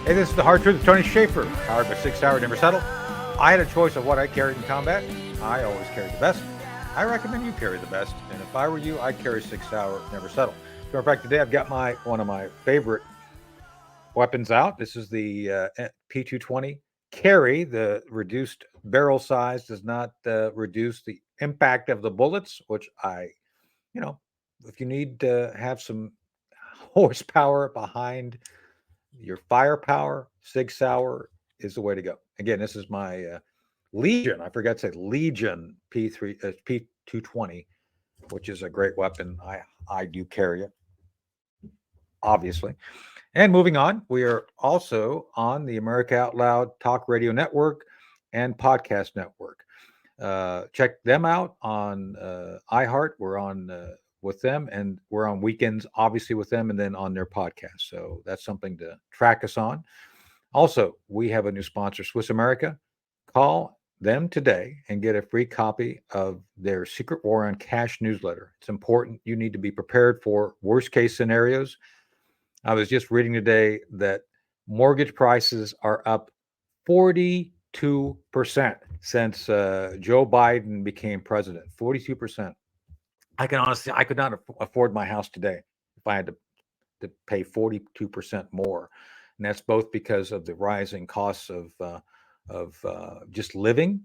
Hey, this is The Hard Truth of Tony Shaffer, powered by Sig Sauer, Never Settle. I had a choice of what I carried in combat. I always carried the best. I recommend you carry the best. And if I were you, I'd carry Sig Sauer, Never Settle. So in fact, today I've got one of my favorite weapons out. This is the P220 carry. The reduced barrel size does not reduce the impact of the bullets, which if you need to have some horsepower behind your firepower, Sig Sauer is the way to go. Again, this is my Legion. I forgot to say Legion P220, which is a great weapon. I do carry it, obviously. And moving on, we are also on the America Out Loud Talk Radio Network and Podcast Network. Check them out on iHeart. We're on with them, and we're on weekends, obviously, with them, and then on their podcast. So that's something to track us on. Also, we have a new sponsor, Swiss America. Call them today and get a free copy of their Secret War on Cash newsletter. It's important. You need to be prepared for worst case scenarios. I was just reading today that mortgage prices are up 42% since Joe Biden became president. 42%. I could not afford my house today if I had to pay 42% more, and that's both because of the rising costs of just living.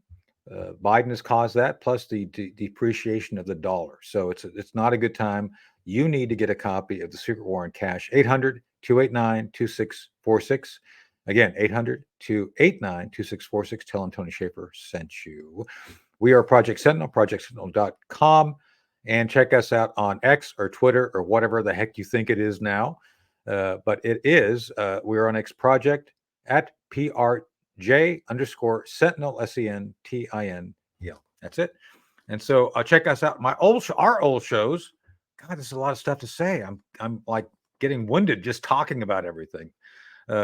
Biden has caused that, plus the depreciation of the dollar. So it's not a good time. You need to get a copy of the Secret War on Cash. 800-289-2646. Again, 800-289-2646. Tell them Tony Shaffer sent you. We are Project Sentinel, projectsentinel.com. And check us out on X or Twitter or whatever the heck you think it is now. But it is, we're on X Project at PRJ_Sentinel, SENTINEL. That's it. And so check us out. Our old shows. God, there's a lot of stuff to say. I'm like getting winded just talking about everything.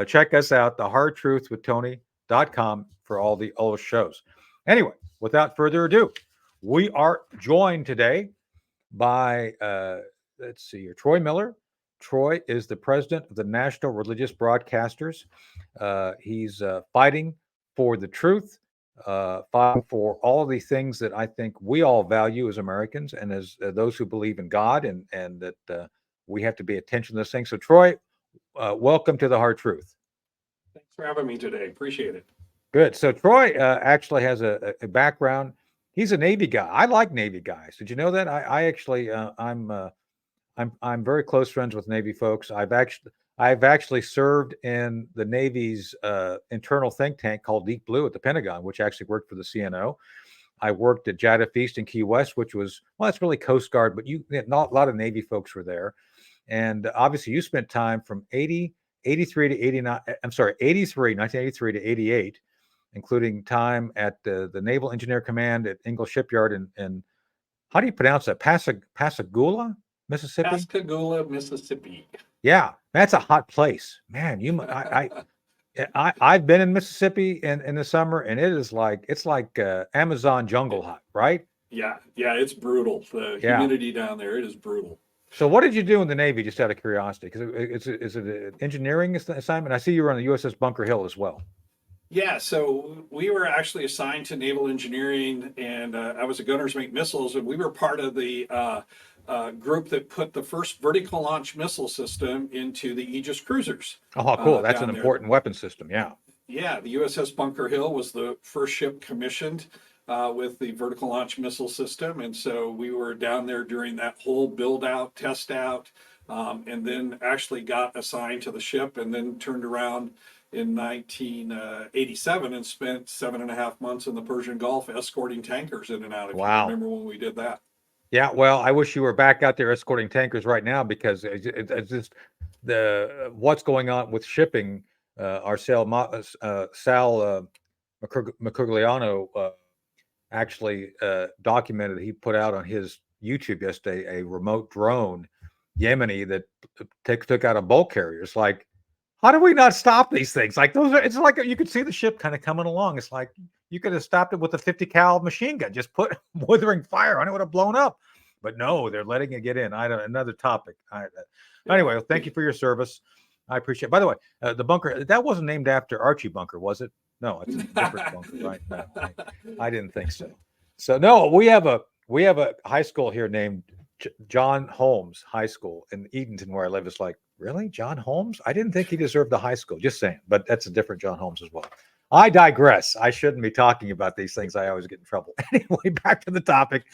Check us out, thehardtruthwithtony.com for all the old shows. Anyway, without further ado, we are joined today by, let's see here, Troy Miller. Troy is the president of the National Religious Broadcasters. He's fighting for the truth, fighting for all the things that I think we all value as Americans and as those who believe in God, and that we have to pay attention to this thing. So, Troy, welcome to The Hard Truth. Thanks for having me today. Appreciate it. Good. So, Troy actually has a background. He's a Navy guy. I like Navy guys. Did you know that? I actually, I'm very close friends with Navy folks. I've actually served in the Navy's internal think tank called Deep Blue at the Pentagon, which actually worked for the CNO. I worked at JADF East in Key West, which was, well, that's really Coast Guard, but not a lot of Navy folks were there. And obviously you spent time from 1983 to 88, including time at the Naval Engineer Command at Ingalls Shipyard and how do you pronounce that? Pascagoula, Mississippi? Pascagoula, Mississippi. Yeah, that's a hot place, man. I've been in Mississippi in the summer, and it's like Amazon jungle hot, right? Yeah, it's brutal. The humidity down there, it is brutal. So what did you do in the Navy, just out of curiosity? Because is it an engineering assignment? I see you were on the USS Bunker Hill as well. Yeah, so we were actually assigned to naval engineering, and I was a gunner's mate missiles, and we were part of the group that put the first vertical launch missile system into the Aegis cruisers. Oh, cool. That's an important weapon system, yeah. Yeah, the USS Bunker Hill was the first ship commissioned with the vertical launch missile system, and so we were down there during that whole build out, test out, and then actually got assigned to the ship, and then turned around in 1987 and spent 7.5 months in the Persian Gulf escorting tankers in and out. If you remember when we did that. Yeah, well, I wish you were back out there escorting tankers right now, because it's just what's going on with shipping. Our Sal Mercogliano actually documented, he put out on his YouTube yesterday, a remote drone, Yemeni, that took out a bulk carrier. It's like, how do we not stop these things? Like it's like you could see the ship kind of coming along. It's like you could have stopped it with a 50 cal machine gun, just put withering fire on it, would have blown up. But no, they're letting it get in. Another topic. Anyway, thank you for your service. I appreciate it. By the way, the bunker, that wasn't named after Archie Bunker, was it? No, it's a different bunker, right? No, I didn't think so. So no, we have a high school here named John Holmes High School in Edenton, where I live. It's like, really? John Holmes? I didn't think he deserved the high school. Just saying, but that's a different John Holmes as well. I digress. I shouldn't be talking about these things. I always get in trouble. Anyway, back to the topic.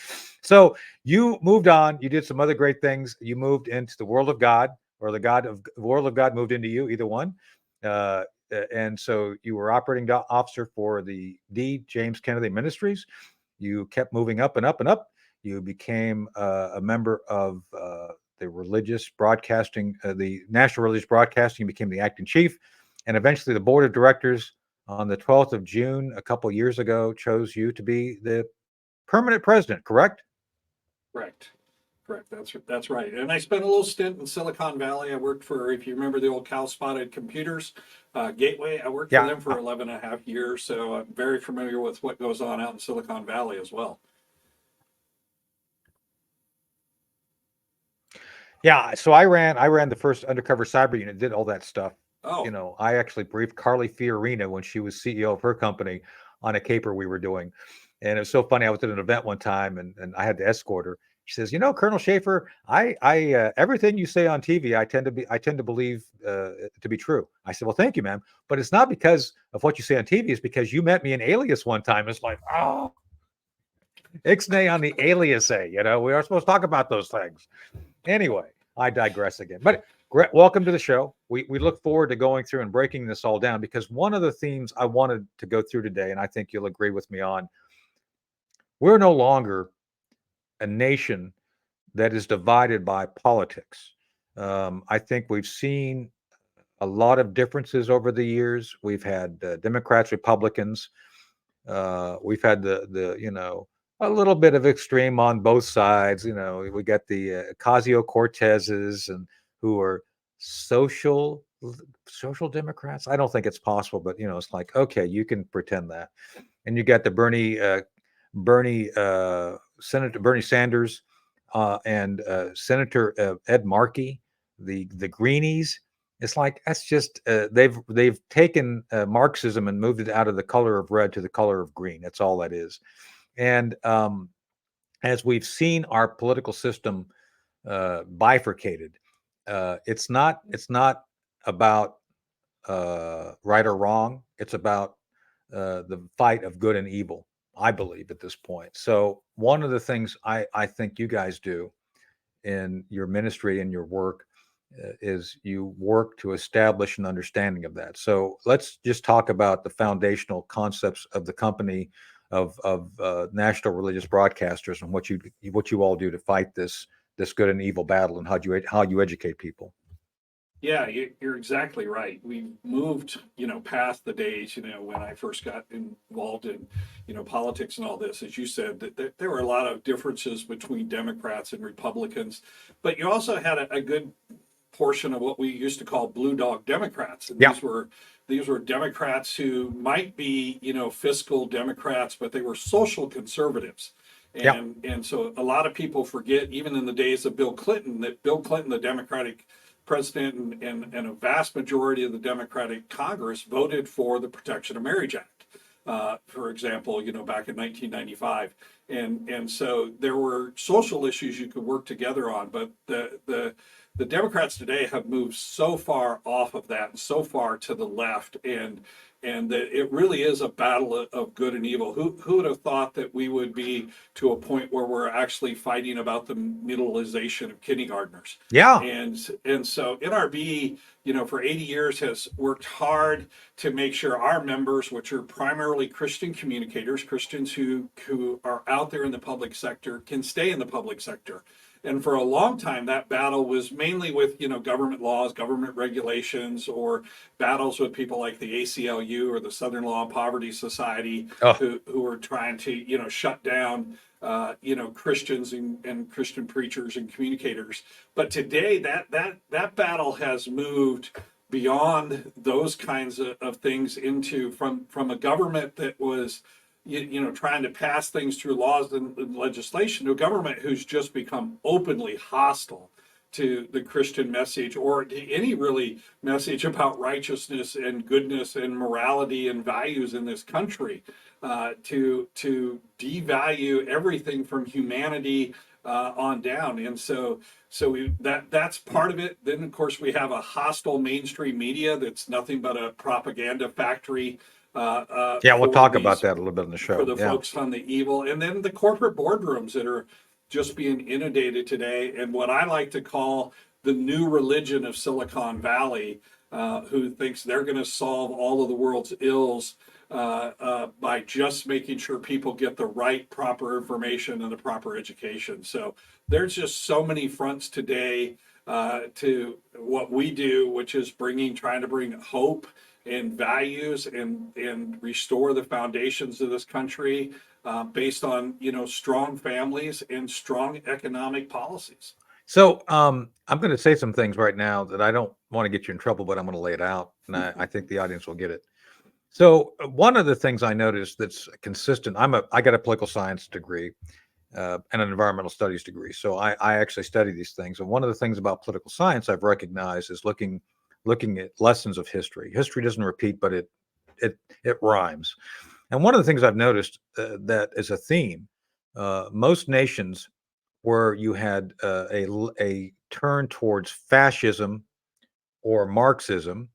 So you moved on. You did some other great things. You moved into the world of God, or the world of God moved into you, either one. Uh, and so you were operating officer for the D. James Kennedy Ministries. You kept moving up and up and up. You became a member of the religious broadcasting, the National Religious Broadcasting. You became the acting chief, and eventually the board of directors on the 12th of June, a couple years ago, chose you to be the permanent president. Correct? Correct. Correct. That's right. And I spent a little stint in Silicon Valley. I worked for, if you remember the old cow spotted computers, Gateway. I worked for them for 11 and a half years. So I'm very familiar with what goes on out in Silicon Valley as well. Yeah. So I ran the first undercover cyber unit, did all that stuff. Oh, You know, I actually briefed Carly Fiorina when she was CEO of her company on a caper we were doing. And it was so funny. I was at an event one time and I had to escort her. She says, Colonel Shaffer, I everything you say on TV, I tend to believe to be true. I said, well, thank you, ma'am. But it's not because of what you say on TV. It's because you met me in Alias one time. It's like, oh, ixnay on the Alias, we are supposed to talk about those things. Anyway, I digress again. But welcome to the show. We look forward to going through and breaking this all down, because one of the themes I wanted to go through today, and I think you'll agree with me on, we're no longer a nation that is divided by politics. I think we've seen a lot of differences over the years. We've had Democrats, Republicans. We've had a little bit of extreme on both sides. We got the Ocasio-Cortezes, and who are social Democrats. I don't think it's possible, but it's like, okay, you can pretend that. And you got the Senator Bernie Sanders, and Senator Ed Markey, the Greenies. It's like, that's just they've taken Marxism and moved it out of the color of red to the color of green. That's all that is. And as we've seen our political system bifurcated, it's not about right or wrong. It's about the fight of good and evil, I believe, at this point. So one of the things I think you guys do in your ministry and your work is you work to establish an understanding of that. So let's just talk about the foundational concepts of the company of National Religious Broadcasters, and what you all do to fight this good and evil battle, and how you educate people. yeah, you're exactly right. We moved, past the days, when I first got involved in, politics and all this. As you said, that there were a lot of differences between Democrats and Republicans, but you also had a good portion of what we used to call blue dog Democrats. And these were Democrats who might be, fiscal Democrats, but they were social conservatives. And so a lot of people forget, even in the days of Bill Clinton, that Bill Clinton, the Democratic president, and a vast majority of the Democratic Congress voted for the Protection of Marriage Act, for example, back in 1995. And so there were social issues you could work together on, but the Democrats today have moved so far off of that and so far to the left, and that it really is a battle of good and evil. Who would have thought that we would be to a point where we're actually fighting about the mutilization of kindergartners? Yeah. And so NRB, for 80 years has worked hard to make sure our members, which are primarily Christian communicators, Christians who are out there in the public sector, can stay in the public sector. And for a long time, that battle was mainly with, government laws, government regulations, or battles with people like the ACLU or the Southern Law and Poverty Society, who were trying to, shut down, Christians and Christian preachers and communicators. But today, that battle has moved beyond those kinds of things into from a government that was trying to pass things through laws and legislation, to a government who's just become openly hostile to the Christian message or to any really message about righteousness and goodness and morality and values in this country, to devalue everything from humanity on down. And so that's part of it. Then of course we have a hostile mainstream media that's nothing but a propaganda factory. Yeah, we'll talk about that a little bit in the show. For the folks on the evil, and then the corporate boardrooms that are just being inundated today, and what I like to call the new religion of Silicon Valley, who thinks they're going to solve all of the world's ills by just making sure people get the right, proper information and the proper education. So there's just so many fronts today to what we do, which is trying to bring hope and values and restore the foundations of this country based on, strong families and strong economic policies. So I'm going to say some things right now that I don't want to get you in trouble, but I'm going to lay it out, and I think the audience will get it. So one of the things I noticed that's consistent, I got a political science degree and an environmental studies degree. So I actually study these things. And one of the things about political science I've recognized is looking at lessons of history. History doesn't repeat, but it rhymes. And one of the things I've noticed that is a theme, most nations where you had a turn towards fascism or Marxism,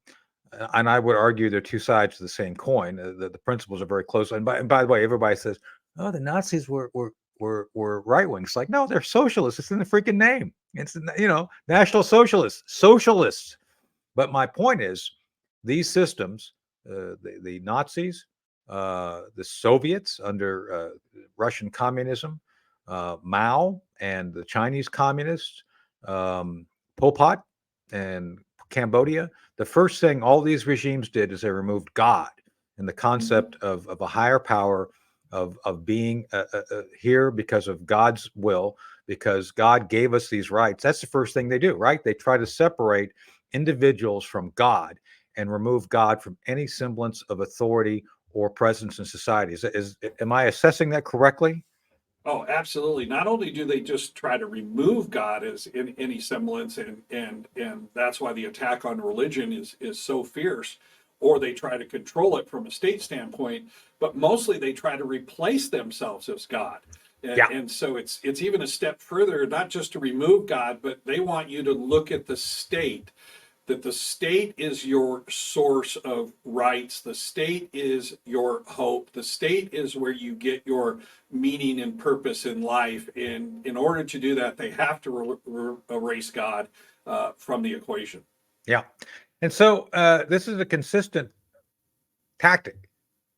and I would argue they're two sides of the same coin. The principles are very close. And by the way, everybody says, "Oh, the Nazis were right wing." It's like, no, they're socialists. It's in the freaking name. It's National Socialists. But my point is, these systems, the Nazis, the Soviets under Russian communism, Mao and the Chinese communists, Pol Pot and Cambodia, the first thing all these regimes did is they removed God and the concept of a higher power, of being here because of God's will, because God gave us these rights. That's the first thing they do, right? They try to separate individuals from God and remove God from any semblance of authority or presence in society. Am I assessing that correctly? Oh, absolutely. Not only do they just try to remove God as in any semblance, and that's why the attack on religion is so fierce, or they try to control it from a state standpoint, but mostly they try to replace themselves as God. And so it's even a step further, not just to remove God, but they want you to look at the state, that the state is your source of rights. The state is your hope. The state is where you get your meaning and purpose in life. And in order to do that, they have to erase God from the equation. Yeah. And so this is a consistent tactic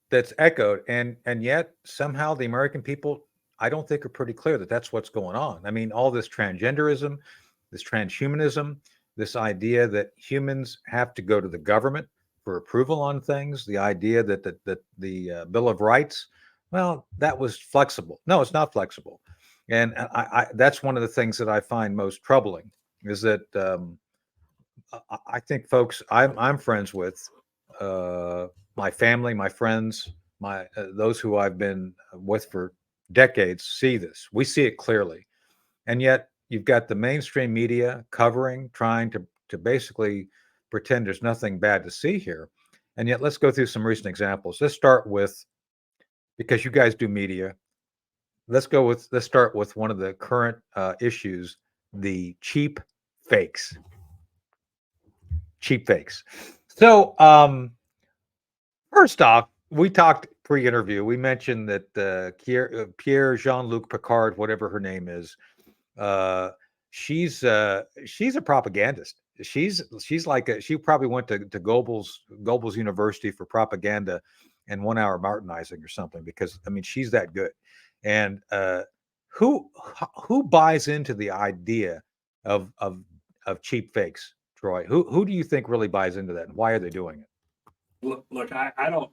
that's echoed. And yet somehow the American people, I don't think, are pretty clear that that's what's going on. I mean, all this transgenderism, this transhumanism, this idea that humans have to go to the government for approval on things, the idea that the Bill of Rights, well, that was flexible. No, it's not flexible. And that's one of the things that I find most troubling is that I think folks I'm friends with, my family, my friends, those who I've been with for decades see this. We see it clearly. And yet you've got the mainstream media trying to basically pretend there's nothing bad to see here. And yet let's go through some recent examples. Let's start with, because you guys do media, let's start with one of the current issues, the cheap fakes. So first off, we talked pre-interview. We mentioned that Pierre Jean-Luc Picard, whatever her name is, she's a propagandist. She's like she probably went to Goebbels University for propaganda and 1 hour Martinizing or something, because I mean she's that good. And who buys into the idea of cheap fakes, Troy? Who do you think really buys into that, and why are they doing it? Look, I don't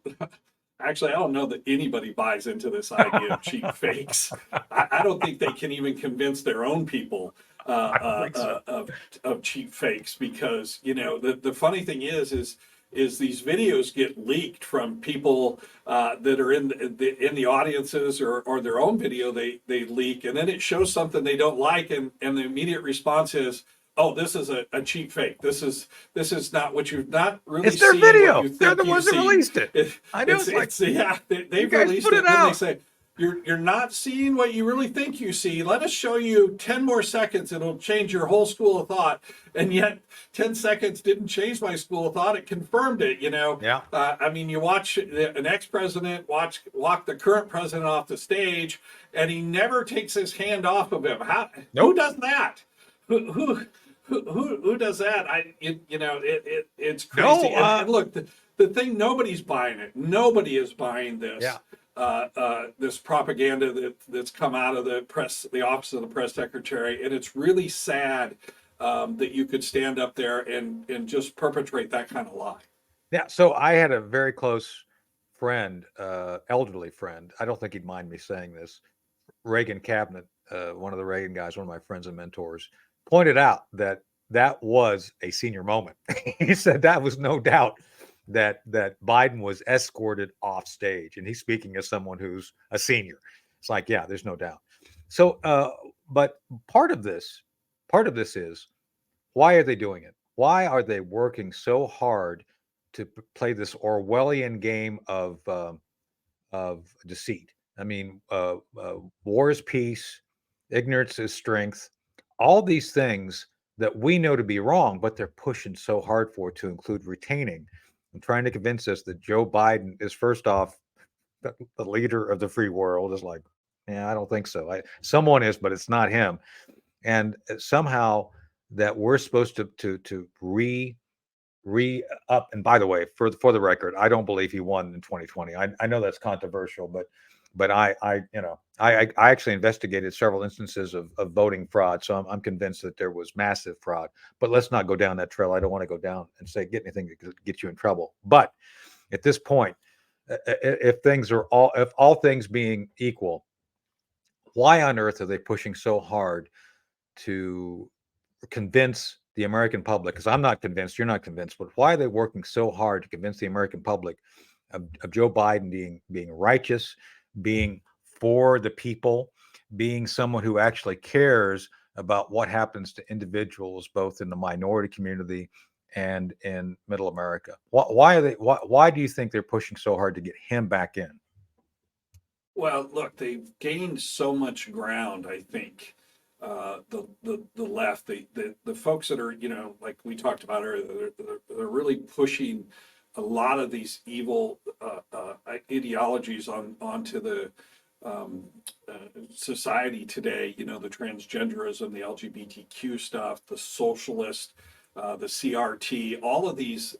actually, I don't know that anybody buys into this idea of cheap fakes. I don't think they can even convince their own people of cheap fakes, because the funny thing is these videos get leaked from people that are in the audiences, or their own video they leak, and then it shows something they don't like, and the immediate response is, oh, this is a cheap fake. This is not what you've not really It's their seen, what video. you They're think the you've ones that seen. released it. I know. It's like, Yeah, you they've guys released put it. it Then they out. say, you're not seeing what you really think you see. Let us show you 10 more seconds. It'll change your whole school of thought. And yet 10 seconds didn't change my school of thought. It confirmed it, you know. Yeah. I mean, you watch an ex-president walk the current president off the stage, and he never takes his hand off of him. Nope. Who does that? Who does that? It's crazy. No. And look, the thing, nobody's buying it. Nobody is buying this. Yeah. This propaganda that's come out of the press, the office of the press secretary, and it's really sad that you could stand up there and just perpetrate that kind of lie. Yeah. So I had a very close friend, elderly friend. I don't think he'd mind me saying this. Reagan cabinet, one of the Reagan guys, one of my friends and mentors, pointed out that that was a senior moment. He said that was no doubt that Biden was escorted off stage, and he's speaking as someone who's a senior. It's like, yeah, there's no doubt. So, but part of this is, why are they doing it? Why are they working so hard to play this Orwellian game of deceit? I mean, war is peace, ignorance is strength. All these things that we know to be wrong, but they're pushing so hard for, to include retaining and trying to convince us that Joe Biden is, first off, the leader of the free world. Is like, yeah, I don't think so. Someone is, but it's not him. And somehow that we're supposed to re up. And by the way, for the record, I don't believe he won in 2020. I know that's controversial, but I actually investigated several instances of voting fraud, so I'm convinced that there was massive fraud. But let's not go down that trail. I don't want to go down and say get anything that could get you in trouble. But at this point, if all things being equal, why on earth are they pushing so hard to convince the American public? Because I'm not convinced, you're not convinced, but why are they working so hard to convince the American public of Joe Biden being righteous, being for the people, being someone who actually cares about what happens to individuals, both in the minority community and in Middle America? Why do you think they're pushing so hard to get him back in? Well, look, they've gained so much ground. I think the left, the folks that are, like we talked about earlier, they're really pushing a lot of these evil ideologies onto the um, society today. The transgenderism, the LGBTQ stuff, the socialist, the CRT, all of these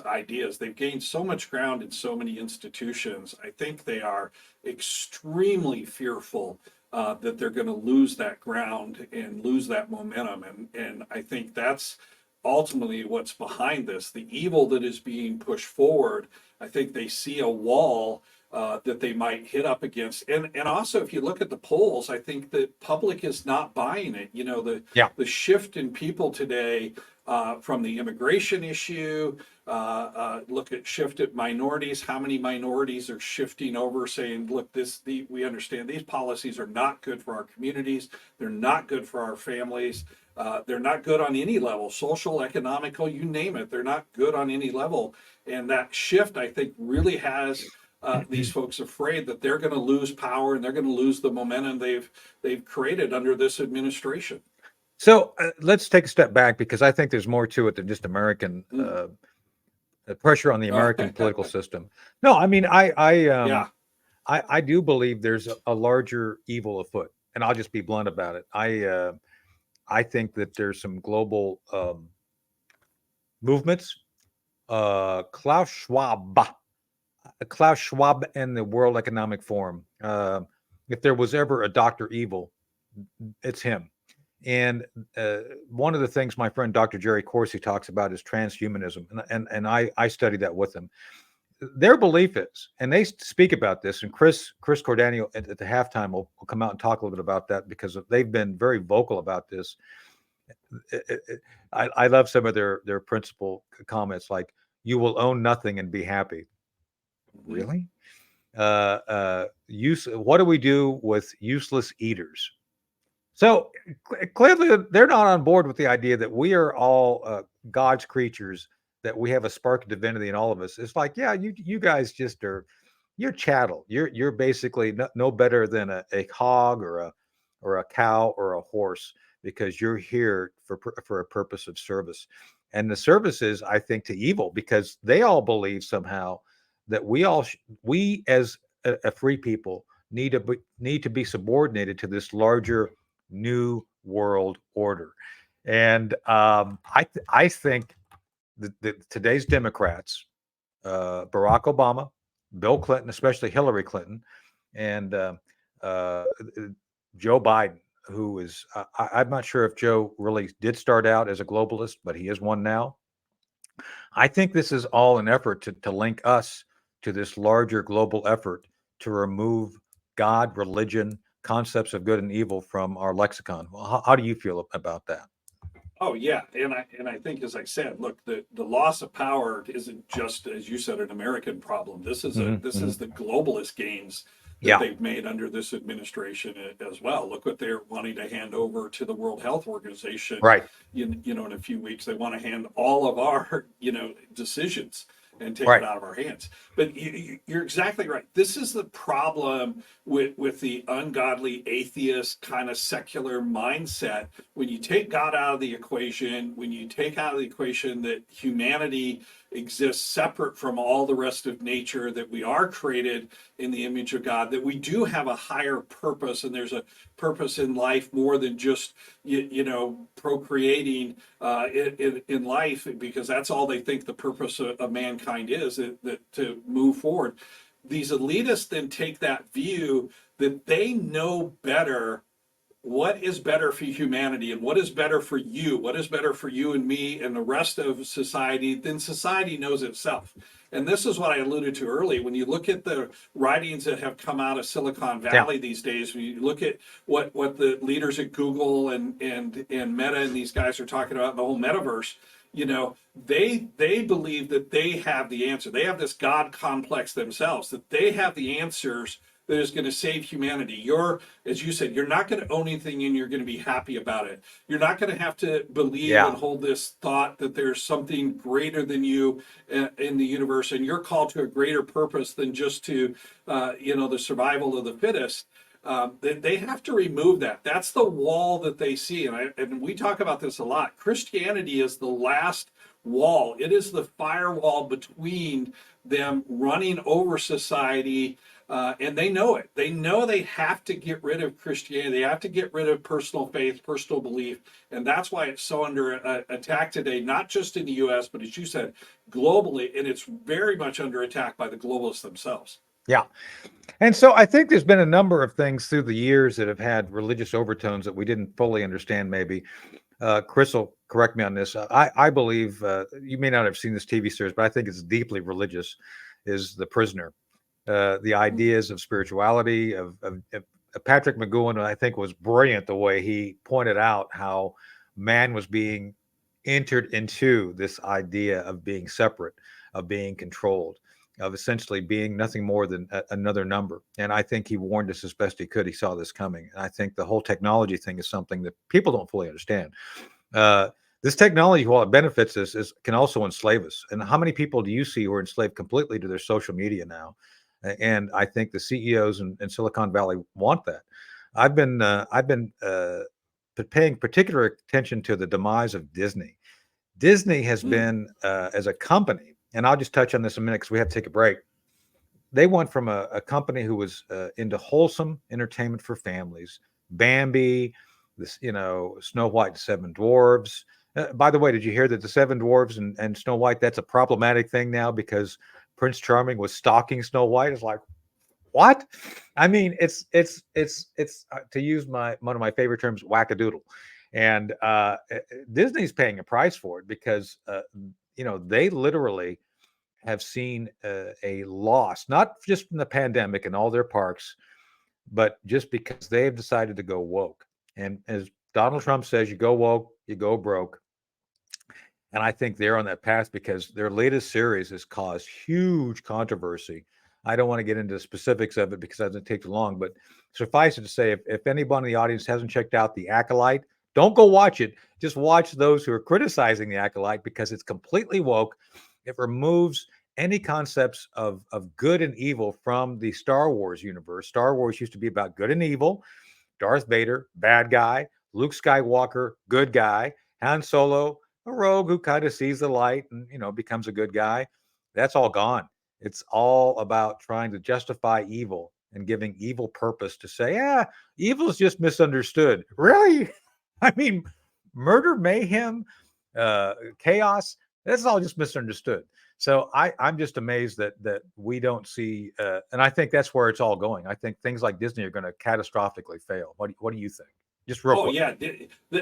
ideas. They've gained so much ground in so many institutions. I think they are extremely fearful that they're going to lose that ground and lose that momentum. And I think that's ultimately what's behind this. The evil that is being pushed forward, I think they see a wall that they might hit up against. And also, if you look at the polls, I think the public is not buying it. Yeah. The shift in people today from the immigration issue, look at shift at minorities. How many minorities are shifting over, saying, look, we understand these policies are not good for our communities. They're not good for our families. They're not good on any level, social, economical, you name it. They're not good on any level. And that shift, I think, really has these folks afraid that they're going to lose power and they're going to lose the momentum they've created under this administration. So let's take a step back, because I think there's more to it than just American pressure on the American political system. No, I mean, Yeah. I do believe there's a larger evil afoot, and I'll just be blunt about it. I think that there's some global movements. Klaus Schwab and the World Economic Forum. If there was ever a Doctor Evil, it's him. And one of the things my friend Dr. Jerry Corsi talks about is transhumanism, and I study that with him. Their belief is, and they speak about this, and Chris Cordaniel at the halftime will come out and talk a little bit about that, because they've been very vocal about this. I love some of their principal comments, like, "You will own nothing and be happy." Really? What do we do with useless eaters? So clearly, they're not on board with the idea that we are all God's creatures, that we have a spark of divinity in all of us. It's like, yeah, you guys just are, you're chattel. You're basically no better than a hog or a cow or a horse, because you're here for a purpose of service. And the service is, I think, to evil, because they all believe somehow that we as a free people need to be subordinated to this larger new world order. And I think that today's Democrats, Barack Obama, Bill Clinton, especially Hillary Clinton, and uh, Joe Biden, who is, I'm not sure if Joe really did start out as a globalist, but he is one now. I think this is all an effort to link us to this larger global effort to remove God, religion, concepts of good and evil from our lexicon. Well, how do you feel about that? Oh yeah, and I think, as I said, look, the loss of power isn't just, as you said, an American problem. This is the globalist gains that Yeah, they've made under this administration as well. Look what they're wanting to hand over to the World Health Organization. right. In a few weeks, they want to hand all of our decisions and take it Right. out of our hands. But you're exactly right. This is the problem with the ungodly atheist kind of secular mindset. When you take God out of the equation, when you take out of the equation that humanity exists separate from all the rest of nature, that we are created in the image of God, that we do have a higher purpose, and there's a purpose in life more than just procreating in life, because that's all they think the purpose of mankind is, that to move forward. These elitists then take that view that they know better what is better for humanity and what is better for you, what is better for you and me and the rest of society than society knows itself. And this is what I alluded to earlier. When you look at the writings that have come out of Silicon Yeah. Valley these days, when you look at what the leaders at Google and Meta and these guys are talking about, the whole metaverse, they believe that they have the answer. They have this God complex themselves, that they have the answers that is going to save humanity. As you said, you're not going to own anything and you're going to be happy about it. You're not going to have to believe Yeah. and hold this thought that there's something greater than you in the universe, and you're called to a greater purpose than just to, the survival of the fittest. They have to remove that. That's the wall that they see. And we talk about this a lot. Christianity is the last wall. It is the firewall between them running over society, and they know it. They know they have to get rid of Christianity. They have to get rid of personal faith, personal belief, and that's why it's so under attack today. Not just in the U.S., but as you said, globally, and it's very much under attack by the globalists themselves. Yeah. And so I think there's been a number of things through the years that have had religious overtones that we didn't fully understand, maybe. Chris will correct me on this. I believe, you may not have seen this TV series, but I think it's deeply religious, is The Prisoner. The ideas of spirituality, of Patrick McGowan, I think, was brilliant the way he pointed out how man was being entered into this idea of being separate, of being controlled, of essentially being nothing more than another number. And I think he warned us as best he could. He saw this coming. And I think the whole technology thing is something that people don't fully understand. Uh, this technology, while it benefits us, can also enslave us. And how many people do you see who are enslaved completely to their social media now? And I think the CEOs in Silicon Valley want that. I've been paying particular attention to the demise of Disney. Disney has been, as a company, and I'll just touch on this a minute because we have to take a break. They went from a company who was into wholesome entertainment for families, Bambi, Snow White and Seven Dwarves. By the way, did you hear that the Seven Dwarves and Snow White, that's a problematic thing now because Prince Charming was stalking Snow White? It's like, what? I mean, it's to use one of my favorite terms, wackadoodle. And Disney's paying a price for it because they literally have seen a loss, not just from the pandemic and all their parks, but just because they've decided to go woke. And as Donald Trump says, you go woke, you go broke. And I think they're on that path because their latest series has caused huge controversy I don't want to get into the specifics of it because it doesn't take too long, but suffice it to say, if anyone in the audience hasn't checked out The Acolyte, don't go watch it. Just watch those who are criticizing The Acolyte because it's completely woke. It removes any concepts of good and evil from the Star Wars universe. Star Wars used to be about good and evil. Darth Vader, bad guy. Luke Skywalker, good guy. Han Solo, a rogue who kind of sees the light and, becomes a good guy. That's all gone. It's all about trying to justify evil and giving evil purpose to say, evil is just misunderstood. Really? I mean, murder, mayhem, chaos, that's all just misunderstood. So I'm just amazed that we don't see, and I think that's where it's all going. I think things like Disney are going to catastrophically fail. What do you think? Just real quick. Yeah.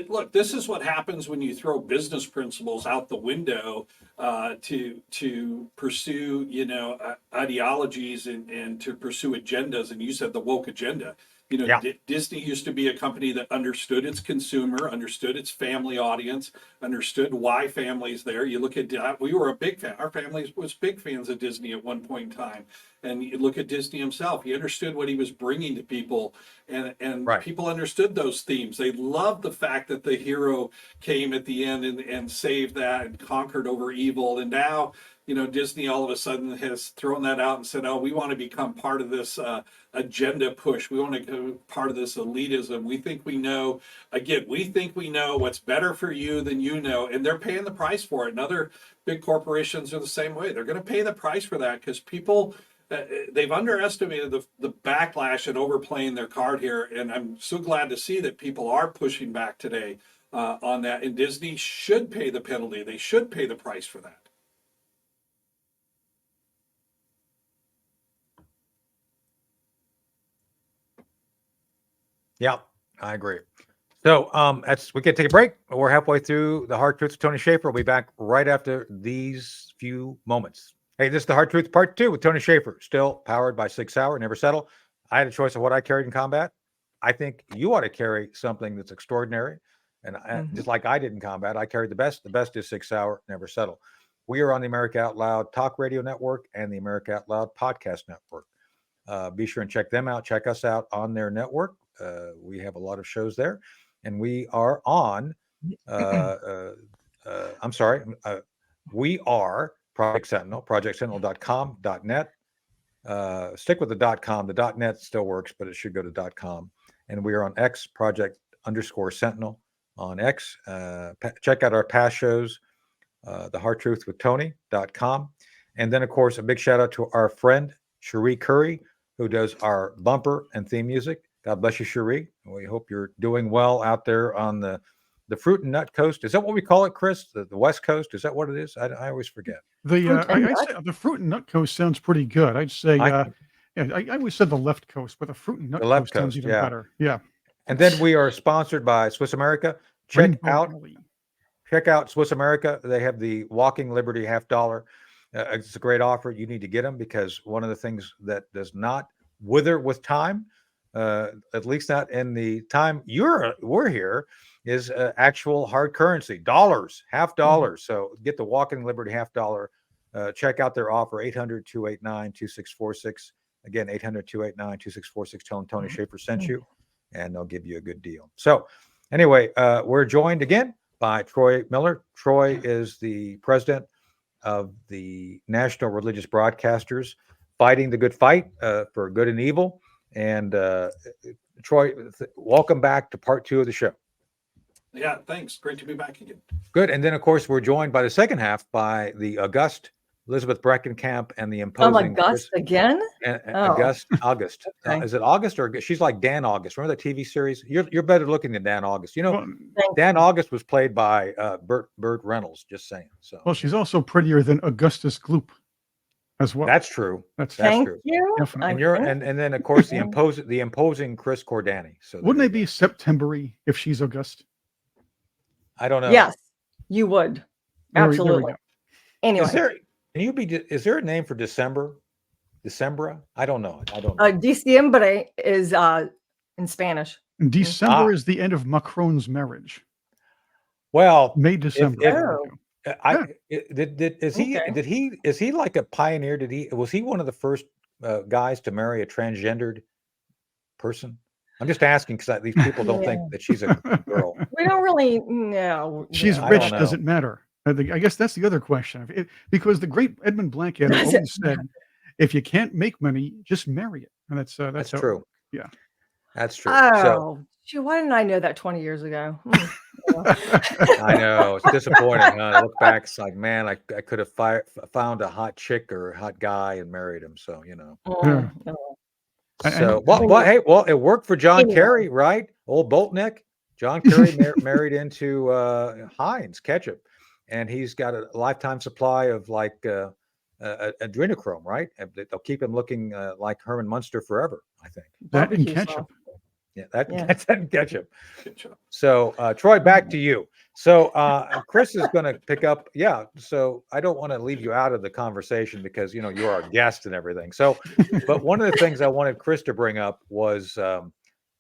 Look, this is what happens when you throw business principles out the window to pursue, ideologies and to pursue agendas. And you said the woke agenda. Disney used to be a company that understood its consumer, understood its family audience, understood why families there. You look at, we were a big fan. Our family was big fans of Disney at one point in time. And you look at Disney himself, he understood what he was bringing to people, and Right. people understood those themes. They loved the fact that the hero came at the end and saved that and conquered over evil. And now, Disney all of a sudden has thrown that out and said, oh, we want to become part of this agenda push. We want to be part of this elitism. We think we know what's better for you than you know. And they're paying the price for it. And other big corporations are the same way. They're going to pay the price for that because people, they've underestimated the backlash and overplaying their card here. And I'm so glad to see that people are pushing back today on that. And Disney should pay the penalty. They should pay the price for that. Yeah, I agree. So we can take a break. We're halfway through the Hard Truths of Tony Shaffer. We'll be back right after these few moments. Hey, this is the Hard Truth Part 2 with Tony Shaffer, still powered by Sig Sauer, Never Settle. I had a choice of what I carried in combat. I think you ought to carry something that's extraordinary. And just like I did in combat, I carried the best. The best is Sig Sauer, Never Settle. We are on the America Out Loud Talk Radio Network and the America Out Loud Podcast Network. Be sure and check them out. Check us out on their network. We have a lot of shows there. And we are on, we are Project Sentinel, projectsentinel.com, .net. Stick with the .com. The .net still works, but it should go to .com. And we are on X, Project_Sentinel on X. Check out our past shows, The Hard Truth with Tony.com. And then, of course, a big shout out to our friend, Sheree Curry, who does our bumper and theme music. God bless you, Sheree. We hope you're doing well out there on the fruit and nut coast. Is that what we call it, Chris? The West Coast? Is that what it is? I always forget. I'd say the fruit and nut coast sounds pretty good. I'd say, I always said the left coast, but the fruit and nut coast sounds even better. Yeah. And then we are sponsored by Swiss America. Check out Swiss America. They have the Walking Liberty $50. It's a great offer. You need to get them because one of the things that does not wither with time, at least not in the time we're here, is actual hard currency, dollars, $50. So get the Walking Liberty $50. Check out their offer, 800-289-2646. Again, 800-289-2646. Tell them Tony Shaffer sent you, and they'll give you a good deal. So anyway, we're joined again by Troy Miller. Troy is the president of the National Religious Broadcasters, fighting the good fight for good and evil. And Troy, welcome back to part 2 of the show. Yeah, thanks. Great to be back again. Good. And then, of course, we're joined by the second half by the august Elizabeth Breckenkamp and the imposing August again? August. Okay. Is it August or she's like Dan August? Remember that TV series? You're better looking than Dan August. Dan August was played by Burt Reynolds. Just saying. So well, she's also prettier than Augustus Gloop as well. That's true. That's Thank true. You. And and then of course the imposing Chris Cordani. So wouldn't it be September-y if she's August? I don't know. Yes, you would. Absolutely. Anyway. Is there a name for December? Decembra? I don't know. Diciembre is in Spanish. December is the end of Macron's marriage. Well, May, December. Is he like a pioneer? Was he one of the first guys to marry a transgendered person? I'm just asking because these people don't think that she's a girl. We don't really know. She's I rich, don't know. doesn't matter. I guess that's the other question. Because the great Edmund Blackadder Does always it said, if you can't make money, just marry it. And that's That's how it true. works. Yeah. That's true. So Oh, shoot, why didn't I know that 20 years ago? Yeah. I know it's disappointing. Huh? I look back, it's like, man, I could have found a hot chick or a hot guy and married him. So Yeah. No. So hey, it worked for John Anyway. Kerry, right? Old Boltnick. John Kerry married into Heinz ketchup, and he's got a lifetime supply of like adrenochrome, right? And they'll keep him looking like Herman Munster forever, I think. That and Barbecue ketchup. Yeah, that's Yeah. ketchup. So Troy, back to you. So Chris is going to pick up. Yeah. So I don't want to leave you out of the conversation because you're our guest and everything. So, but one of the things I wanted Chris to bring up was,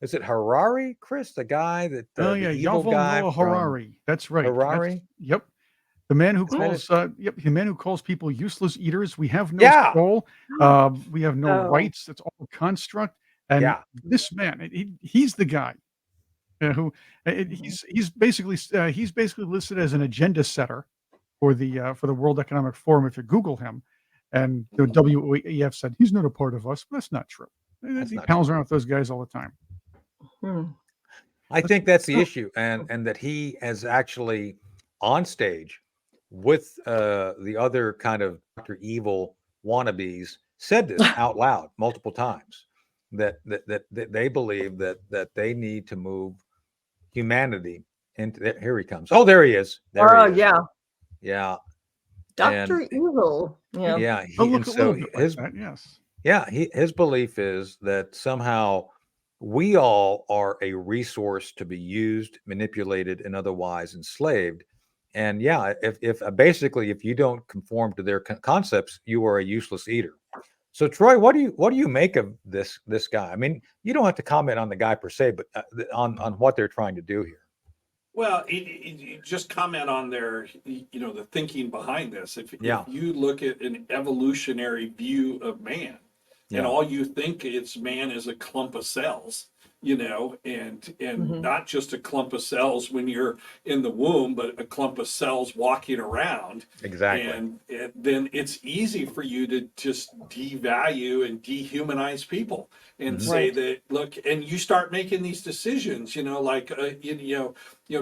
is it Harari, Chris, the guy that Oh yeah, the evil Yuval guy Noah from Harari. That's right. Harari? Yep. The man who Kind calls the man who calls people useless eaters. We have no Yeah. soul. We have no Oh. rights. It's all a construct. And Yeah. this man, he's the guy who he's basically listed as an agenda setter for the World Economic Forum. If you Google him, and the WEF said he's not a part of us, but that's not true. He pals around with those guys all the time. I think that's the issue, and that he has actually on stage with the other kind of Dr. Evil wannabes said this out loud multiple times that they believe that they need to move humanity into. Here he comes. Oh, there he is. There he is. Yeah. Yeah. Dr. Evil. Yeah. Yeah. Look a little bit like that, yes. Yeah. His belief is that somehow we all are a resource to be used, manipulated, and otherwise enslaved. And yeah, if basically if you don't conform to their concepts, you are a useless eater. So Troy, what do you make of this guy? I mean, you don't have to comment on the guy per se, but on what they're trying to do here. Well, just comment on their, the thinking behind this. If you look at an evolutionary view of man, and all you think man is a clump of cells, and not just a clump of cells when you're in the womb, but a clump of cells walking around. Exactly. And then it's easy for you to just devalue and dehumanize people and say that, look, and you start making these decisions, like,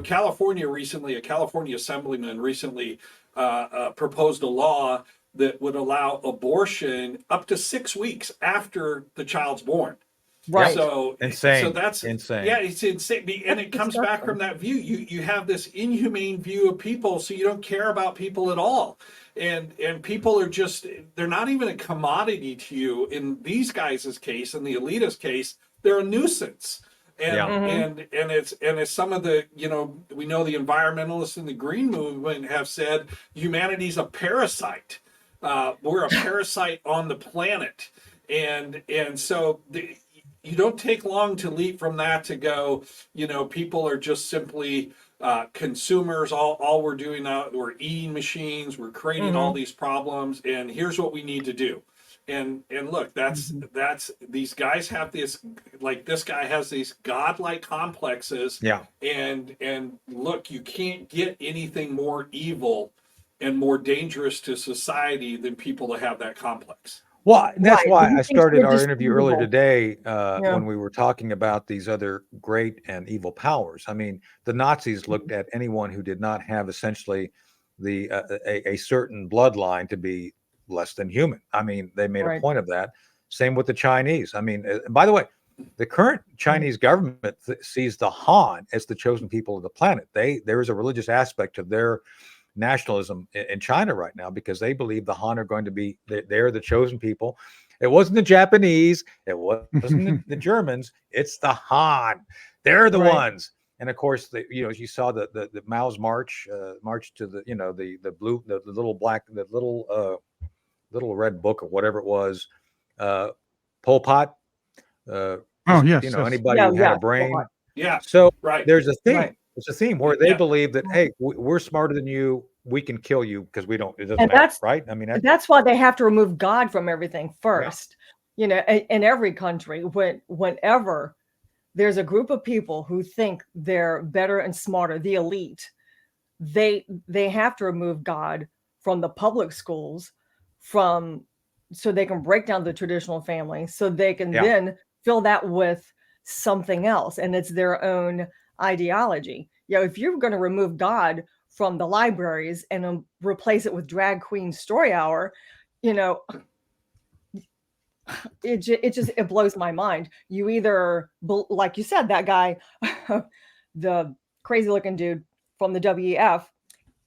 California recently, a California assemblyman recently proposed a law that would allow abortion up to 6 weeks after the child's born. Right. So insane. So that's insane. Yeah, it's insane. And it comes back from that view. You have this inhumane view of people, so you don't care about people at all. And people are they're not even a commodity to you. In these guys' case, in the elitist case, they're a nuisance. And it's some of the, we know the environmentalists in the green movement have said humanity's a parasite. We're a parasite on the planet. And so you don't take long to leap from that to go, people are just simply consumers. All we're doing now, we're eating machines, we're creating all these problems, and here's what we need to do. And look, that's these guys have this, like this guy has these godlike complexes. Yeah. And look, you can't get anything more evil and more dangerous to society than people that have that complex. Well, that's Right. why He I thinks started they're our interview earlier disputable. today when we were talking about these other great and evil powers. I mean, the Nazis looked at anyone who did not have essentially a certain bloodline to be less than human. I mean, they made a point of that. Same with the Chinese. I mean, by the way, the current Chinese government sees the Han as the chosen people of the planet. There is a religious aspect to their nationalism in China right now because they believe the Han are going to be, they're the chosen people. It wasn't the Japanese, it wasn't the Germans, it's the Han. They're the ones. And of course, you saw the Mao's march to the, the blue, the little black, the little red book or whatever it was, Pol Pot. Anybody who had a brain. Yeah. So right. There's a theme. Right. It's a theme where they believe that, hey, we're smarter than you. We can kill you because we don't. It doesn't matter, right? I mean, that's why they have to remove God from everything first. You know, in every country, whenever there's a group of people who think they're better and smarter, the elite, they have to remove God from the public schools, so they can break down the traditional family, so they can then fill that with something else, and it's their own ideology. You know, if you're going to remove God from the libraries and replace it with drag queen story hour, you know, it blows my mind. You either, like you said, that guy, the crazy looking dude from the WEF,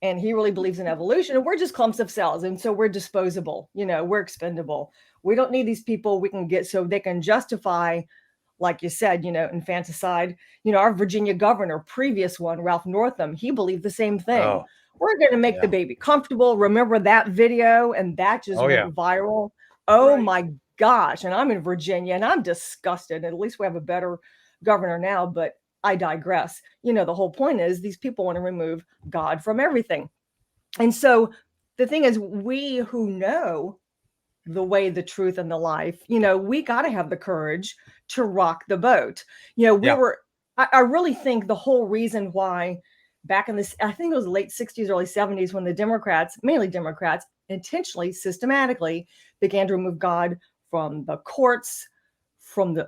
and he really believes in evolution, and we're just clumps of cells, and so we're disposable, you know, we're expendable. We don't need these people. We can get, so they can justify, like you said, you know, infanticide. You know, our Virginia governor, previous one, Ralph Northam, he believed the same thing. Oh, we're going to make the baby comfortable. Remember that video? And that just went viral. Oh my gosh. And I'm in Virginia and I'm disgusted. At least we have a better governor now, but I digress. You know, the whole point is these people want to remove God from everything. And so the thing is, we who know the way, the truth, and the life, you know, we got to have the courage to rock the boat. You know, I really think the whole reason why back in this, I think it was late 60s, early 70s, when the Democrats, mainly Democrats, intentionally, systematically began to remove God from the courts, from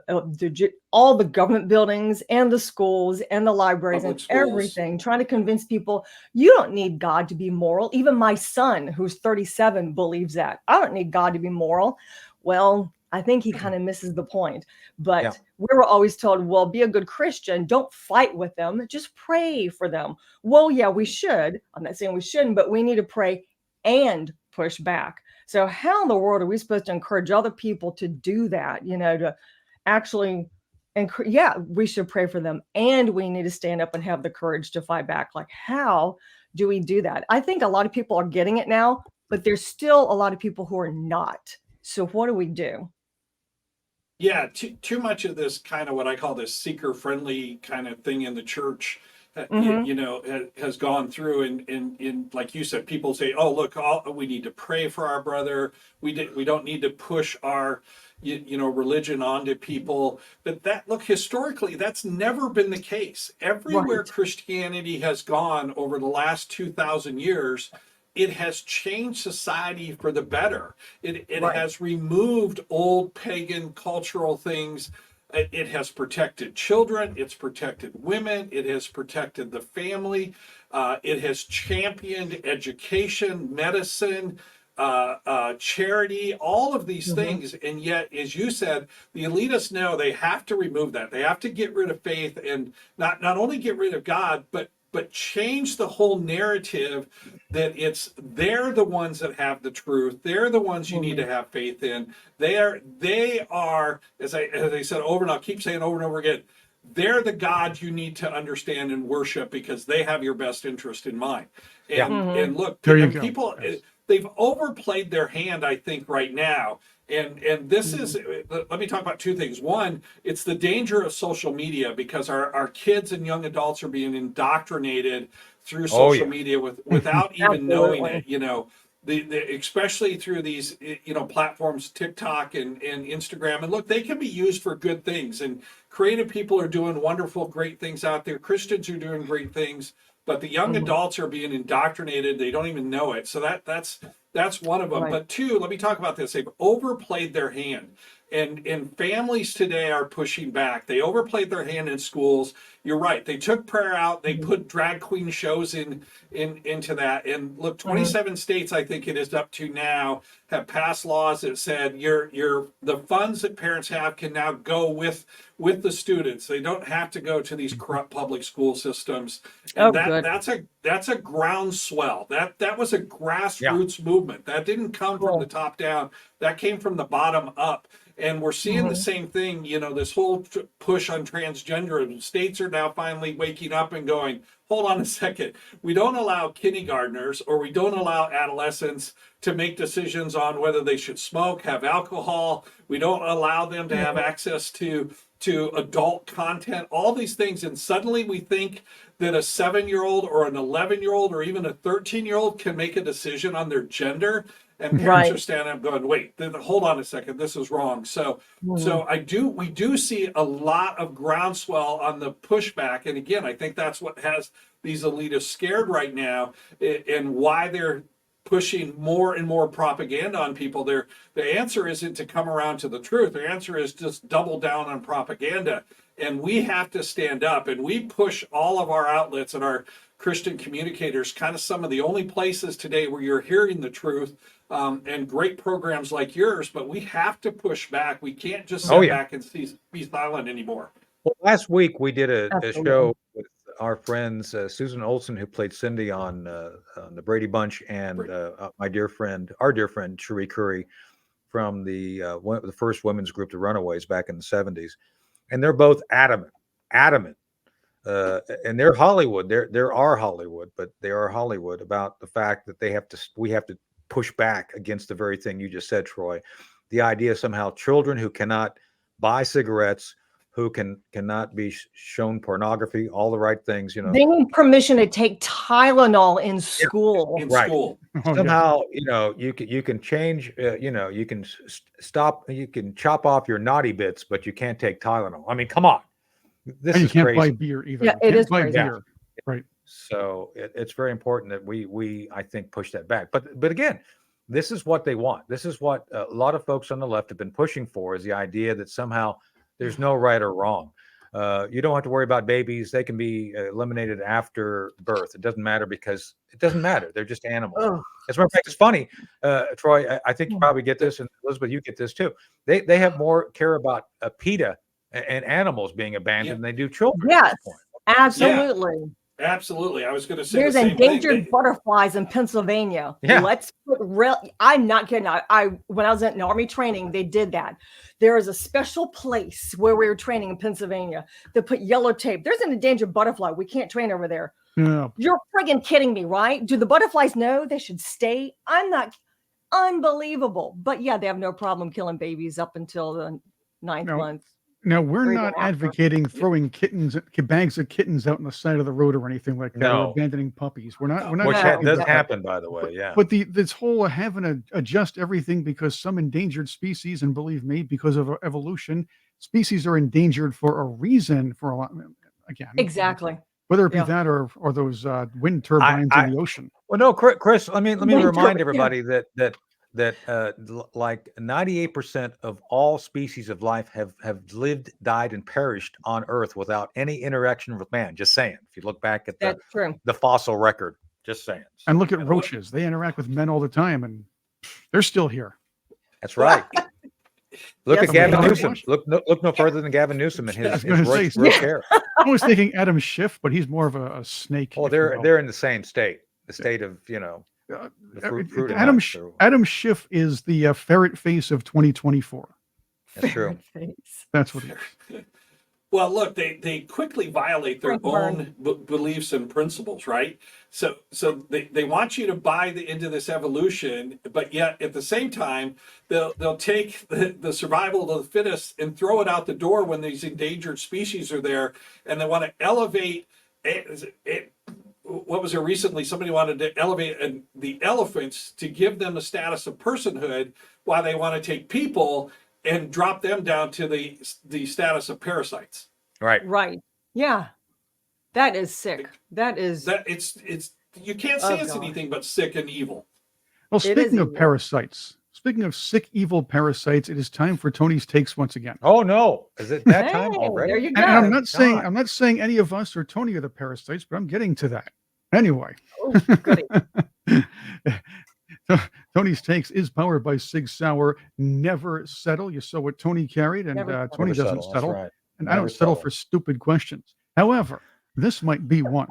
all the government buildings and the schools and the libraries and everything, trying to convince people you don't need God to be moral. Even my son, who's 37, believes that. I don't need God to be moral. Well, I think he kind of misses the point. But we were always told, well, be a good Christian. Don't fight with them. Just pray for them. Well, yeah, we should. I'm not saying we shouldn't, but we need to pray and push back. So how in the world are we supposed to encourage other people to do that, you know, to actually, we should pray for them, and we need to stand up and have the courage to fight back. Like, how do we do that? I think a lot of people are getting it now, but there's still a lot of people who are not. So what do we do? Yeah, too much of this kind of what I call this seeker-friendly kind of thing in the church, you know, has gone through. And like you said, people say, "Oh, look, we need to pray for our brother. We don't need to push our, you know, religion onto people." But look, historically, that's never been the case. Everywhere Christianity has gone over the last 2,000 years, it has changed society for the better. It has removed old pagan cultural things. It has protected children. It's protected women. It has protected the family. It has championed education, medicine, charity, all of these things. And yet, as you said, the elitists know they have to remove that. They have to get rid of faith, and not only get rid of God, but change the whole narrative that they're the ones that have the truth. They're the ones you need to have faith in. They are, as I said over, and I'll keep saying over and over again, they're the God you need to understand and worship because they have your best interest in mind. And look, people, they've overplayed their hand, I think, right now. And this is, let me talk about two things. One, it's the danger of social media, because our kids and young adults are being indoctrinated through social media without even knowing it, you know, especially through these, you know, platforms, TikTok and Instagram. And look, they can be used for good things, and creative people are doing wonderful, great things out there. Christians are doing great things, but the young adults are being indoctrinated. They don't even know it. So that's one of them. But two, let me talk about this. They've overplayed their hand. And families today are pushing back. They overplayed their hand in schools. You're right. They took prayer out. They put drag queen shows into that. And look, 27 states, I think it is up to now, have passed laws that said the funds that parents have can now go with the students. They don't have to go to these corrupt public school systems. And that's a groundswell. That was a grassroots movement. That didn't come from the top down. That came from the bottom up. And we're seeing the same thing, you know, this whole push on transgenderism. States are now finally waking up and going, hold on a second. We don't allow kindergartners, or we don't allow adolescents to make decisions on whether they should smoke, have alcohol. We don't allow them to have access to adult content, all these things. And suddenly we think that a 7-year-old or an 11-year-old or even a 13-year-old can make a decision on their gender. and parents are standing up going, wait, hold on a second, this is wrong. So we do see a lot of groundswell on the pushback. And again, I think that's what has these elitists scared right now, and why they're pushing more and more propaganda on people. The answer isn't to come around to the truth. The answer is just double down on propaganda. And we have to stand up, and we push all of our outlets and our Christian communicators, kind of some of the only places today where you're hearing the truth, and great programs like yours, but we have to push back. We can't just sit back and be silent anymore. Well, last week we did a show with our friends, Susan Olson, who played Cindy on the Brady Bunch, and our dear friend Sheree Curry from the first women's group, the Runaways, back in the 70s. And they're both adamant, and they're Hollywood. There are Hollywood, but they are Hollywood about the fact that we have to push back against the very thing you just said, Troy. The idea somehow children who cannot buy cigarettes, who cannot be shown pornography, all the right things, you know. They need permission to take Tylenol in school. School. Somehow, you know, you can change, you know, you can you can chop off your naughty bits, but you can't take Tylenol. I mean, come on. This is crazy. You can't buy beer either. Yeah, it is crazy. Beer. Right. So it's very important that we I think push that back. But again, this is what they want. This is what a lot of folks on the left have been pushing for, is the idea that somehow there's no right or wrong. You don't have to worry about babies. They can be eliminated after birth. It doesn't matter, because it doesn't matter. They're just animals. Oh. As a matter of fact, it's funny, Troy, I think you probably get this, and Elizabeth, you get this too. They have more care about PETA and animals being abandoned than they do children. Yes, absolutely. Yeah. Absolutely. I was going to say there's endangered butterflies in Pennsylvania. Yeah. Let's put I'm not kidding. When I was in Army training, they did that. There is a special place where we were training in Pennsylvania. They put yellow tape. There's an endangered butterfly. We can't train over there. Yeah. You're friggin' kidding me, right? Do the butterflies know they should stay? I'm not. Unbelievable. But yeah, they have no problem killing babies up until the 9th month. Now, we're not advocating throwing bags of kittens out on the side of the road or anything like that, or abandoning puppies. We're not. Which does happen, by the way. Yeah. But this whole having to adjust everything because some endangered species, and believe me, because of evolution, species are endangered for a reason. For a lot, again. Exactly. Whether it be that or those wind turbines in the ocean. Well, no, Chris. Let me remind everybody that like 98% of all species of life have lived, died, and perished on Earth without any interaction with man. Just saying. If you look back at the fossil record, just saying. And look at roaches. They interact with men all the time, and they're still here. That's right. Look at Gavin Newsom. Look no further than Gavin Newsom and his roach hair. I was thinking Adam Schiff, but he's more of a snake. Oh, they're in the same state. The state of, you know. Adam Schiff is the ferret face of 2024. That's true. That's what he is. Well, look, they quickly violate their own beliefs and principles, right? So they want you to buy into this evolution, but yet at the same time, they'll take the survival of the fittest and throw it out the door when these endangered species are there, and they want to elevate it. What was there recently? Somebody wanted to elevate the elephants to give them a status of personhood, while they want to take people and drop them down to the status of parasites. Right. Yeah, that is sick. It's you can't say it's anything but sick and evil. Well, speaking of parasites, speaking of sick, evil parasites, it is time for Tony's takes once again. Oh no, is it that time already? There you go. And I'm not saying any of us or Tony are the parasites, but I'm getting to that. Anyway, Tony's takes is powered by Sig Sauer. Never settle. You saw what Tony carried, and Tony doesn't settle. Right. And I don't settle for stupid questions. However, this might be one.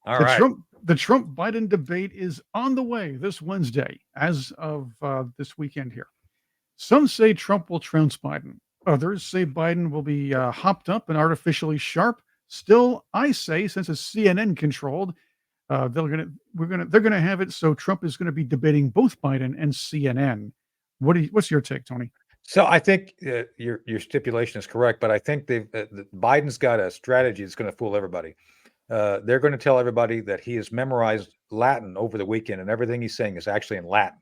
The Trump-Biden debate is on the way this Wednesday, as of this weekend here. Some say Trump will trounce Biden. Others say Biden will be hopped up and artificially sharp. Still, I say, since it's CNN controlled, they're gonna have it so Trump is going to be debating both Biden and CNN. What's your take, Tony? So I think your stipulation is correct, but I think Biden's got a strategy that's going to fool everybody. They're going to tell everybody that he has memorized Latin over the weekend, and everything he's saying is actually in Latin.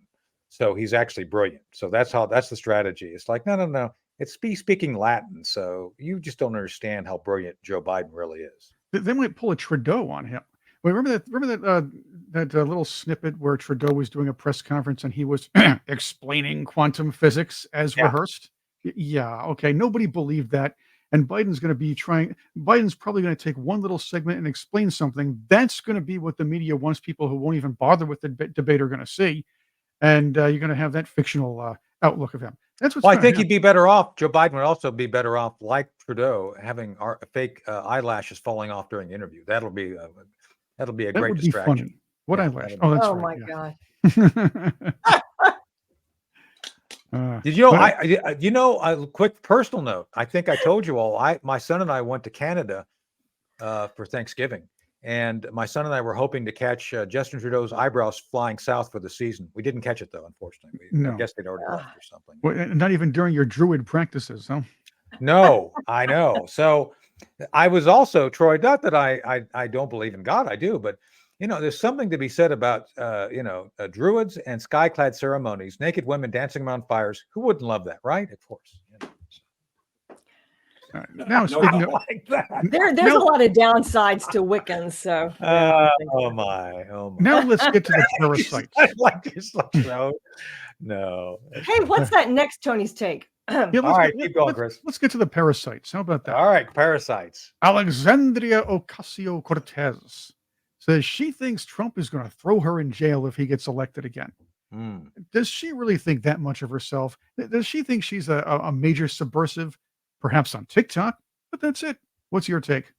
So he's actually brilliant. So that's the strategy. It's like, no. It's speaking Latin. So you just don't understand how brilliant Joe Biden really is. They might pull a Trudeau on him. Well, remember that little snippet where Trudeau was doing a press conference and he was explaining quantum physics as rehearsed? Yeah, okay. Nobody believed that. And Biden's probably going to take one little segment and explain something. That's going to be what the media wants people who won't even bother with the debate are going to see. And you're going to have that fictional outlook of him. That's what's I think he'd be better off. Joe Biden would also be better off, like Trudeau, having fake eyelashes falling off during the interview. That'll be a great distraction. Funny. What eyelash? Oh, that's right. My God. Did you know? A quick personal note. I think I told you all. My son and I went to Canada for Thanksgiving, and my son and I were hoping to catch Justin Trudeau's eyebrows flying south for the season. We didn't catch it though, unfortunately. I guess they'd already left or something. Well, not even during your druid practices, huh? No, I know. So I was also, Troy, not that I don't believe in God, I do, but there's something to be said about druids and sky-clad ceremonies, naked women dancing around fires. Who wouldn't love that, right? Of course. Now speaking of like that. There's a lot of downsides to Wiccans, so oh my. Now let's get to the parasites. No. Hey, what's that next Tony's take? All right, keep going, Chris. Let's get to the parasites. How about that? All right, parasites. Alexandria Ocasio-Cortez says she thinks Trump is going to throw her in jail if he gets elected again. Does she really think that much of herself? Does she think she's a major subversive, perhaps on TikTok? But that's it. What's your take?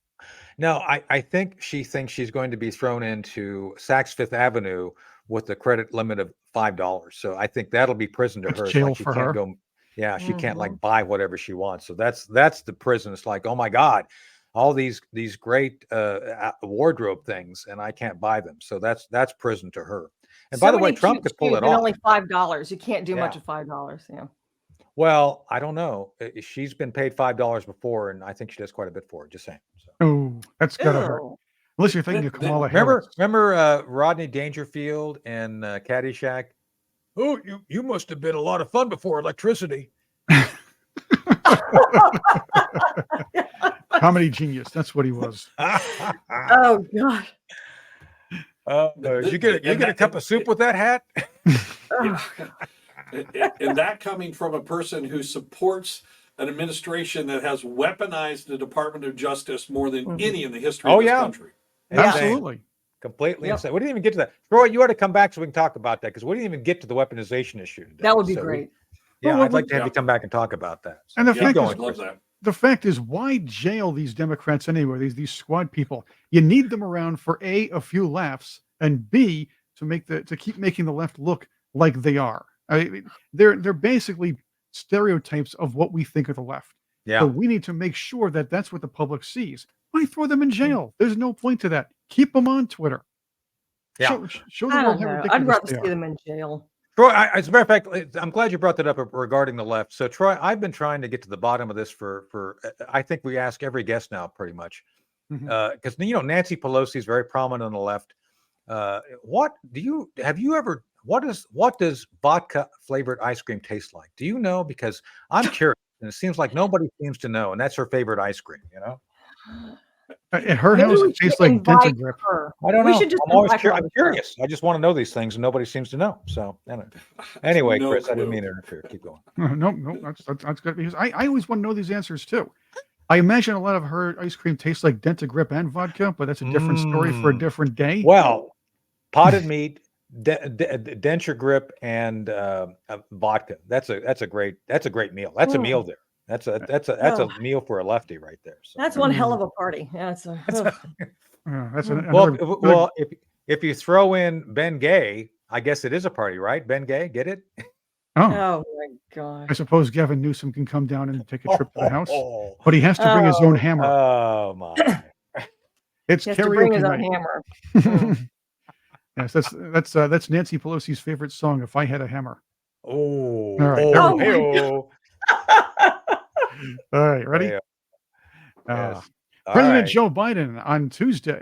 No, I think she thinks she's going to be thrown into Saks Fifth Avenue with a credit limit of $5. So I think that'll be prison to her. Jail for her. She can't like buy whatever she wants. So that's the prison. It's like, oh my God, all these great wardrobe things, and I can't buy them. So that's prison to her. And by the way, Trump could pull it off. Only $5. You can't do much with $5. Yeah. Well, I don't know. She's been paid $5 before, and I think she does quite a bit for it. Just saying. So. Oh, that's gotta hurt. Unless you're thinking of Kamala Harris. Remember Rodney Dangerfield and Caddyshack? Oh, you must have been a lot of fun before electricity. Comedy genius. That's what he was. Oh God. You get a cup of soup with that hat? And that coming from a person who supports an administration that has weaponized the Department of Justice more than any in the history of this country. Absolutely. Completely insane. We didn't even get to that. Troy, you ought to come back so we can talk about that, because we didn't even get to the weaponization issue today. That would be great. I'd like to have you come back and talk about that. So and the fact is, why jail these Democrats anyway? These squad people. You need them around for a few laughs, and B, to keep making the left look like they are. I mean, they're basically stereotypes of what we think of the left. Yeah. So we need to make sure that that's what the public sees. Why throw them in jail? There's no point to that. Keep them on Twitter. Yeah. Show them how ridiculous I'd rather they see them in jail. Troy, as a matter of fact, I'm glad you brought that up regarding the left. So, Troy, I've been trying to get to the bottom of this for I think we ask every guest now, pretty much, because Nancy Pelosi is very prominent on the left. What does vodka flavored ice cream taste like? Do you know? Because I'm curious, and it seems like nobody seems to know, and that's her favorite ice cream. At her house, it tastes like dental grip. I don't know. I'm curious. I just want to know these things, and nobody seems to know. So anyway, Chris, I didn't mean to interfere. Keep going. No, that's good, because I always want to know these answers too. I imagine a lot of her ice cream tastes like dental grip and vodka, but that's a different story for a different day. Well, potted meat, denture grip, and vodka. That's a great meal. That's a meal there. That's a meal for a lefty right there. So. That's one hell of a party. Yeah, well, if you throw in Ben Gay, I guess it is a party, right? Ben Gay, get it? Oh my God! I suppose Gavin Newsom can come down and take a trip to the house, but he has to bring his own hammer. Oh my! It's he has karaoke to bring his night. own hammer. Yes, that's Nancy Pelosi's favorite song. If I Had a Hammer. Oh, all right. All All right, ready? Yes. President Joe Biden on Tuesday,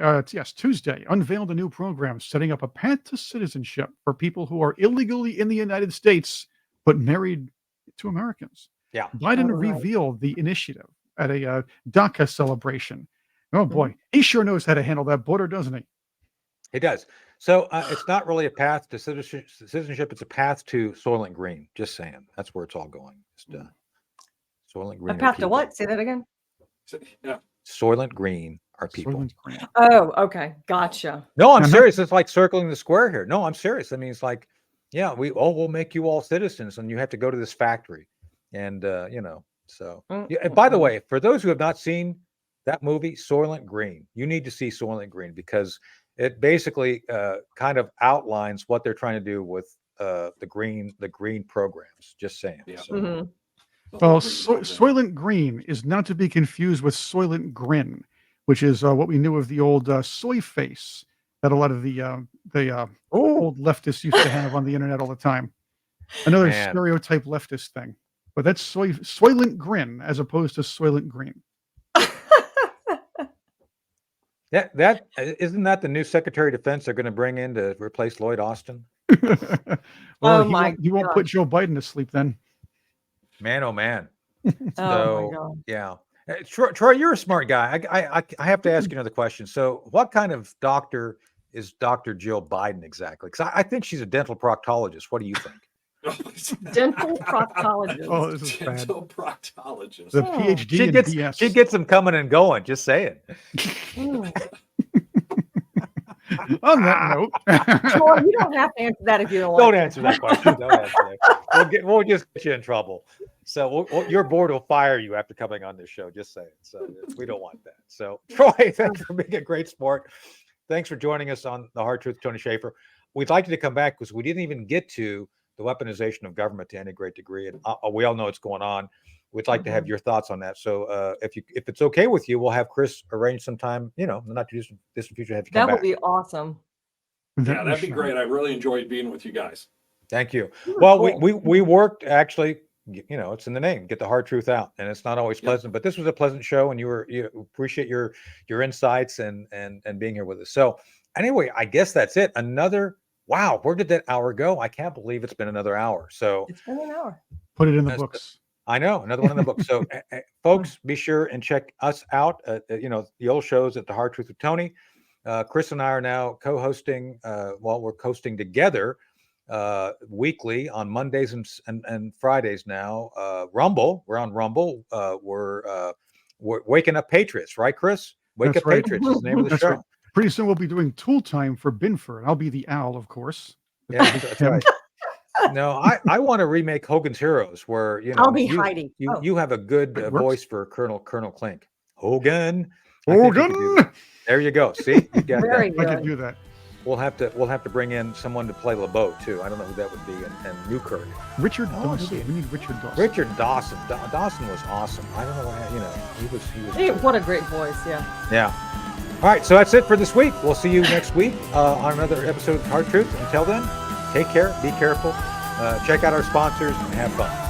Tuesday, unveiled a new program setting up a path to citizenship for people who are illegally in the United States but married to Americans. Yeah. Biden revealed the initiative at a DACA celebration. Oh boy, he sure knows how to handle that border, doesn't he? He does. So it's not really a path to citizenship. It's a path to Soylent Green. Just saying. That's where it's all going. Just, Soylent Green. A path to what? Say that again. Yeah. Soylent Green are people. Soylent Green. Oh, okay. Gotcha. No, I'm serious. It's like circling the square here. No, I'm serious. I mean, it's like, yeah, we'll make you all citizens, and you have to go to this factory, and so. Yeah, and by the way, for those who have not seen that movie, Soylent Green, you need to see Soylent Green because it basically kind of outlines what they're trying to do with the green programs. Just saying. Yeah. So. Well, Soylent Green is not to be confused with Soylent Grin, which is what we knew of the old soy face that a lot of the old leftists used to have on the internet all the time. Another stereotype leftist thing. But that's Soylent Grin as opposed to Soylent Green. That isn't that the new Secretary of Defense they're going to bring in to replace Lloyd Austin? Well, he won't put Joe Biden to sleep then. Man, oh man. Oh my God. Yeah. Troy, you're a smart guy. I have to ask you another question. So what kind of doctor is Dr. Jill Biden exactly? Because I think she's a dental proctologist. What do you think? Dental proctologist. Oh, this is bad. Dental proctologist. The PhD in BS. She gets them coming and going. Just saying. On that note, Troy, you don't have to answer that if you don't want. Don't answer that question. Don't answer that. We'll just get you in trouble. So your board will fire you after coming on this show. Just saying. So we don't want that. So Troy, thanks for being a great sport. Thanks for joining us on The Hard Truth, Tony Shaffer. We'd like you to come back because we didn't even get to the weaponization of government to any great degree, and we all know what's going on. We'd like to have your thoughts on that. So if it's okay with you, we'll have Chris arrange some time, in the not too distant future. Have you come That would back. be awesome. Yeah, that'd be great. I really enjoyed being with you guys. Thank you. Well, we worked actually. It's in the name. Get the hard truth out, and it's not always pleasant. But this was a pleasant show, and you appreciate your insights and being here with us. So anyway, I guess that's it. Wow, where did that hour go? I can't believe it's been another hour. So It's been an hour. put it in the books. I know, another one in the book. So folks, be sure and check us out. The old shows at The Hard Truth with Tony. Chris and I are now co-hosting. We're coasting together weekly on Mondays and Fridays now. Rumble, we're on Rumble. We're Waking Up Patriots, right, Chris? Wake Up Patriots is the name of the show. Right. Pretty soon we'll be doing Tool Time for Binford. I'll be the owl, of course. Yeah, that's right. No, I want to remake Hogan's Heroes, where I'll be Heidi. You have a good voice for Colonel Klink. Hogan. Hogan. There you go. See, you got Very that. good. I can do that. We'll have to bring in someone to play LeBeau too. I don't know who that would be, and Newkirk. Richard Dawson. We need Richard Dawson. Richard Dawson. Dawson was awesome. I don't know why. He was. Hey, what a great voice. Yeah. Yeah. All right, so that's it for this week. We'll see you next week on another episode of Hard Truth. Until then, take care, be careful, check out our sponsors, and have fun.